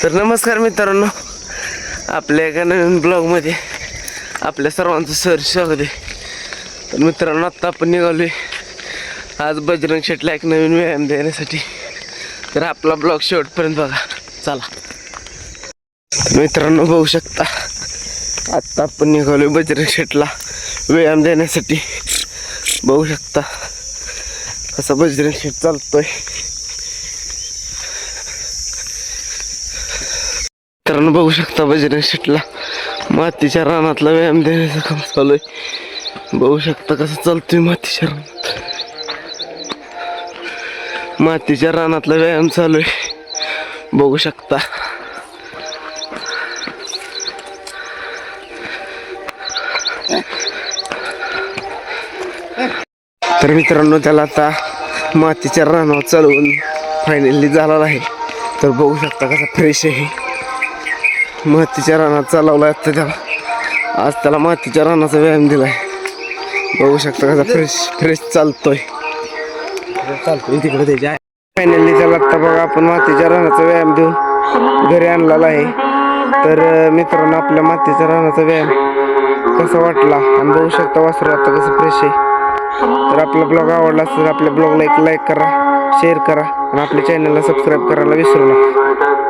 तर नमस्कार मित्रांनो, आपल्या एका नवीन ब्लॉगमध्ये आपल्या सर्वांचं स्वागत आहे. तर मित्रांनो, आत्ता आपण निघालोय आज बजरंग शेटला एक नवीन व्यायाम देण्यासाठी. तर आपला ब्लॉग शेवटपर्यंत बघा. चला मित्रांनो, बघू शकता आत्ता आपण निघालोय बजरंग शेटला व्यायाम देण्यासाठी. बघू शकता कसा बजरंग शेट चालतोय. मित्रांनो, बघू शकता बजरंग शेटला मातीच्या रानातला व्यायाम देण्याचं काम चालू आहे. बघू शकता कसं चालतोय मातीच्या रानात. मातीच्या रानातला व्यायाम चालू आहे, बघू शकता. तर मित्रांनो, त्याला आता मातीच्या रानावर चालवून फायनली झालेला आहे. तर बघू शकता कसा फ्रेश आहे. मातीच्या रानात चालवला आता त्याला. आज त्याला मातीच्या रानाचा व्यायाम दिलाय. बघू शकता कसा फ्रेश चालतोय तिकडे त्याच्या. फायनली त्याला आता बघा आपण मातीच्या रानाचा व्यायाम देऊन घरी आणलेला आहे. तर मित्रांनो, आपल्या मातीच्या रानाचा व्यायाम कसा वाटला आणि बघू शकता वासरू आता कसं फ्रेश आहे. तर आपला ब्लॉग आवडला असेल आपल्या ब्लॉगला एक लाईक करा, शेअर करा आणि आपल्या चॅनलला सबस्क्राईब करायला विसरू नका.